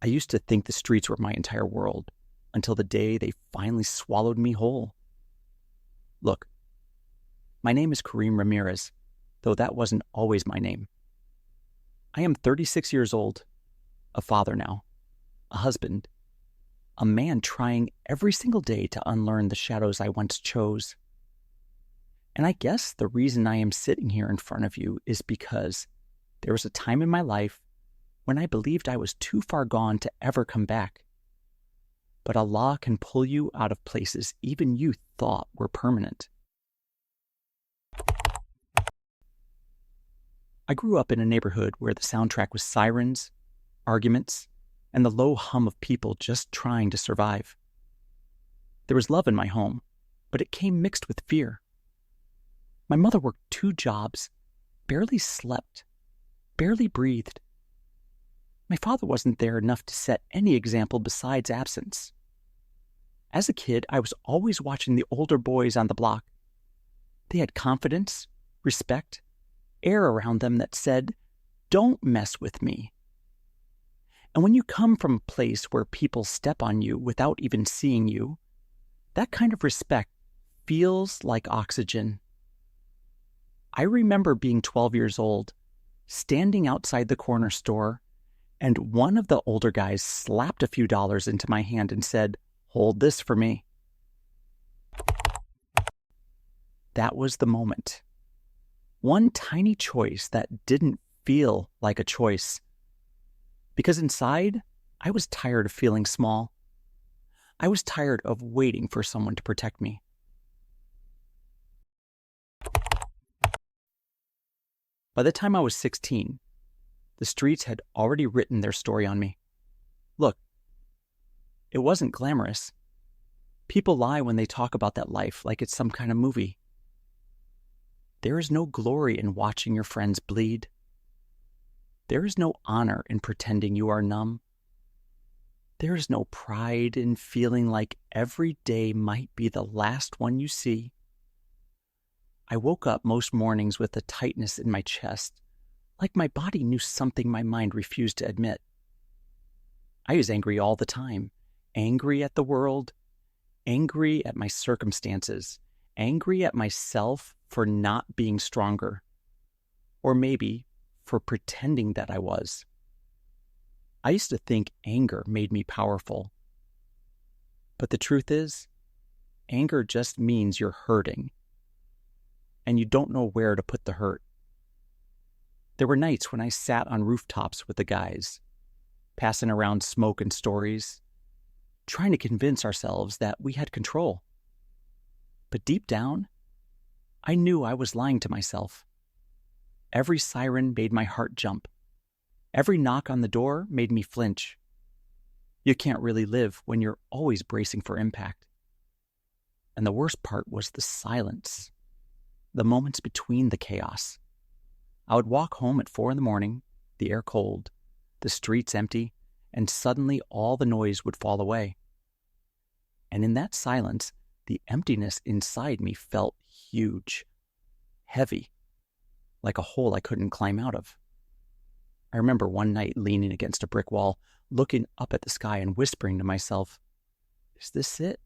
I used to think the streets were my entire world until the day they finally swallowed me whole. Look, my name is Kareem Ramirez, though that wasn't always my name. I am 36 years old, a father now, a husband, a man trying every single day to unlearn the shadows I once chose. And I guess the reason I am sitting here in front of you is because there was a time in my life when I believed I was too far gone to ever come back. But Allah can pull you out of places even you thought were permanent. I grew up in a neighborhood where the soundtrack was sirens, arguments, and the low hum of people just trying to survive. There was love in my home, but it came mixed with fear. My mother worked 2 jobs, barely slept, barely breathed. My father wasn't there enough to set any example besides absence. As a kid, I was always watching the older boys on the block. They had confidence, respect, air around them that said, "Don't mess with me." And when you come from a place where people step on you without even seeing you, that kind of respect feels like oxygen. I remember being 12 years old, standing outside the corner store, and one of the older guys slapped a few dollars into my hand and said, "Hold this for me." That was the moment. One tiny choice that didn't feel like a choice. Because inside, I was tired of feeling small. I was tired of waiting for someone to protect me. By the time I was 16, the streets had already written their story on me. Look, it wasn't glamorous. People lie when they talk about that life like it's some kind of movie. There is no glory in watching your friends bleed. There is no honor in pretending you are numb. There is no pride in feeling like every day might be the last one you see. I woke up most mornings with a tightness in my chest, like my body knew something my mind refused to admit. I was angry all the time, angry at the world, angry at my circumstances, angry at myself for not being stronger, or maybe for pretending that I was. I used to think anger made me powerful. But the truth is, anger just means you're hurting, and you don't know where to put the hurt. There were nights when I sat on rooftops with the guys, passing around smoke and stories, trying to convince ourselves that we had control. But deep down, I knew I was lying to myself. Every siren made my heart jump. Every knock on the door made me flinch. You can't really live when you're always bracing for impact. And the worst part was the silence, the moments between the chaos. I would walk home at 4 a.m, the air cold, the streets empty, and suddenly all the noise would fall away. And in that silence, the emptiness inside me felt huge, heavy, like a hole I couldn't climb out of. I remember one night leaning against a brick wall, looking up at the sky and whispering to myself, "Is this it?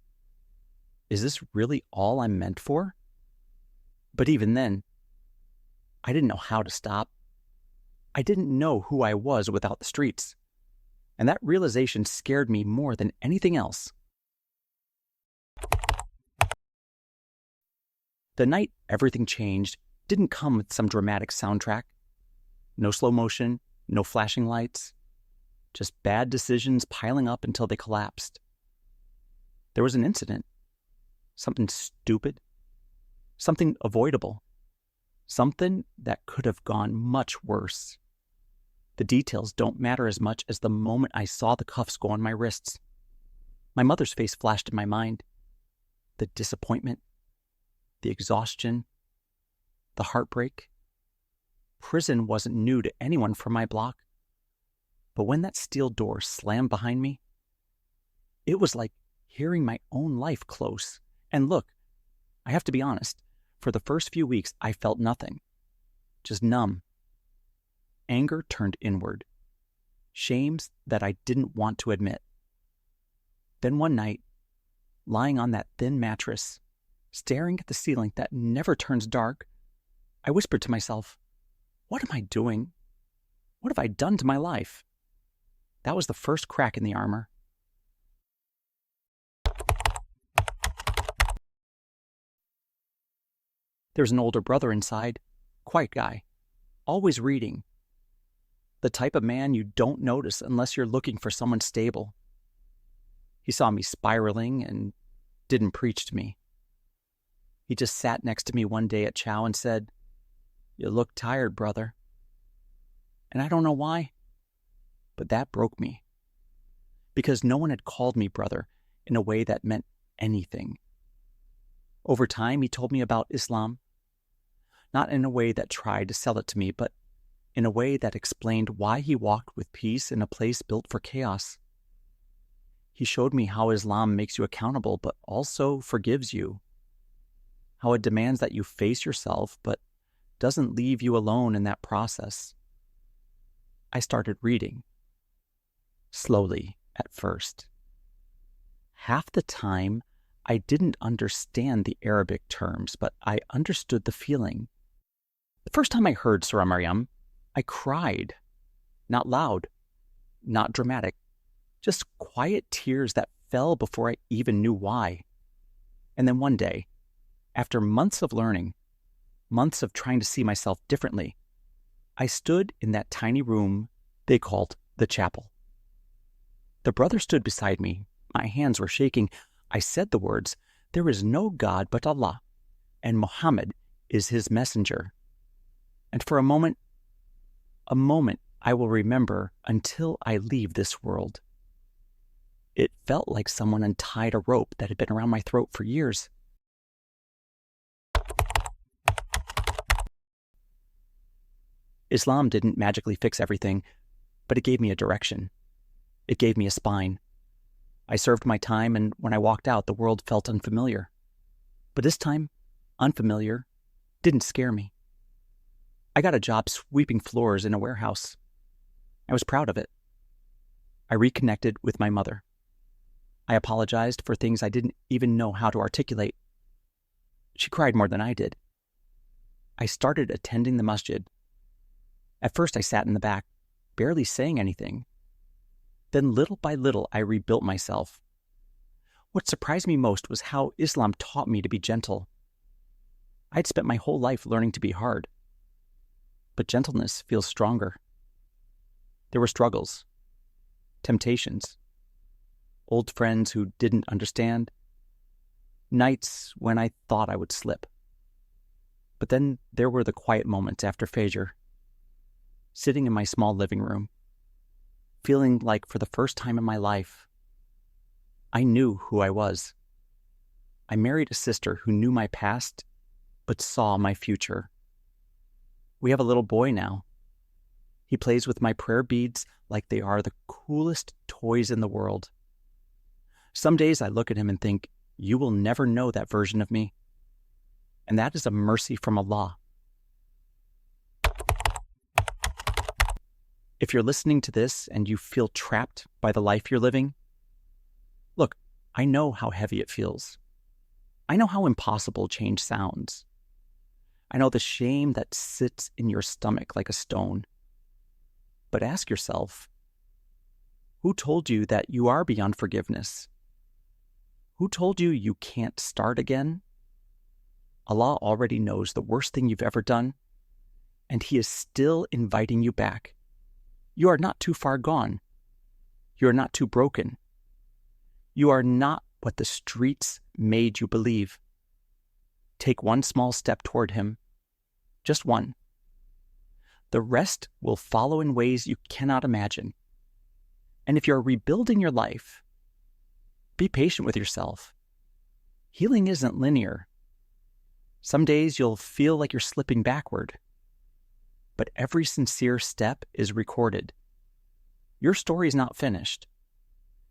Is this really all I'm meant for?" But even then, I didn't know how to stop. I didn't know who I was without the streets. And that realization scared me more than anything else. The night everything changed didn't come with some dramatic soundtrack. No slow motion, no flashing lights, just bad decisions piling up until they collapsed. There was an incident, something stupid, something avoidable, something that could have gone much worse. The details don't matter as much as the moment I saw the cuffs go on my wrists. My mother's face flashed in my mind. The disappointment, the exhaustion, the heartbreak. Prison wasn't new to anyone from my block. But when that steel door slammed behind me, it was like hearing my own life close. And look, I have to be honest, for the first few weeks I felt nothing, just numb. Anger turned inward. shames that I didn't want to admit. Then one night, lying on that thin mattress, staring at the ceiling that never turns dark, I whispered to myself, "What am I doing? What have I done to my life?" That was the first crack in the armor. There's an older brother inside, quiet guy, always reading. The type of man you don't notice unless you're looking for someone stable. He saw me spiraling and didn't preach to me. He just sat next to me one day at chow and said, "You look tired, brother." And I don't know why, but that broke me. Because no one had called me brother in a way that meant anything. Over time, he told me about Islam, not in a way that tried to sell it to me, but in a way that explained why he walked with peace in a place built for chaos. He showed me how Islam makes you accountable, but also forgives you. How it demands that you face yourself, but doesn't leave you alone in that process. I started reading. Slowly, at first. Half the time, I didn't understand the Arabic terms, but I understood the feeling. The first time I heard Surah Maryam, I cried. Not loud, not dramatic, just quiet tears that fell before I even knew why. And then one day, after months of learning, months of trying to see myself differently, I stood in that tiny room they called the chapel. The brother stood beside me. My hands were shaking. I said the words, "There is no God but Allah, and Muhammad is his messenger." And for a moment I will remember until I leave this world. It felt like someone untied a rope that had been around my throat for years. Islam didn't magically fix everything, but it gave me a direction. It gave me a spine. I served my time, and when I walked out, the world felt unfamiliar. But this time, unfamiliar didn't scare me. I got a job sweeping floors in a warehouse. I was proud of it. I reconnected with my mother. I apologized for things I didn't even know how to articulate. She cried more than I did. I started attending the masjid. At first, I sat in the back, barely saying anything. Then little by little, I rebuilt myself. What surprised me most was how Islam taught me to be gentle. I'd spent my whole life learning to be hard. But gentleness feels stronger. There were struggles, temptations, old friends who didn't understand, nights when I thought I would slip. But then there were the quiet moments after Fajr, sitting in my small living room, feeling like for the first time in my life, I knew who I was. I married a sister who knew my past, but saw my future. We have a little boy now. He plays with my prayer beads like they are the coolest toys in the world. Some days I look at him and think, you will never know that version of me. And that is a mercy from Allah. If you're listening to this and you feel trapped by the life you're living, look, I know how heavy it feels. I know how impossible change sounds. I know the shame that sits in your stomach like a stone. But ask yourself, who told you that you are beyond forgiveness? Who told you you can't start again? Allah already knows the worst thing you've ever done, and He is still inviting you back. You are not too far gone. You are not too broken. You are not what the streets made you believe. Take one small step toward Him, just one. The rest will follow in ways you cannot imagine. And if you're rebuilding your life, be patient with yourself. Healing isn't linear. Some days you'll feel like you're slipping backward, but every sincere step is recorded. Your story is not finished.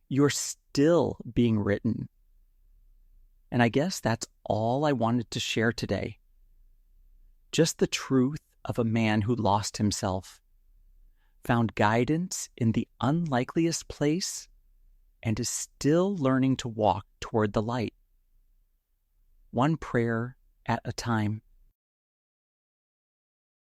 You're still being written. And I guess that's all I wanted to share today. Just the truth of a man who lost himself, found guidance in the unlikeliest place, and is still learning to walk toward the light, one prayer at a time.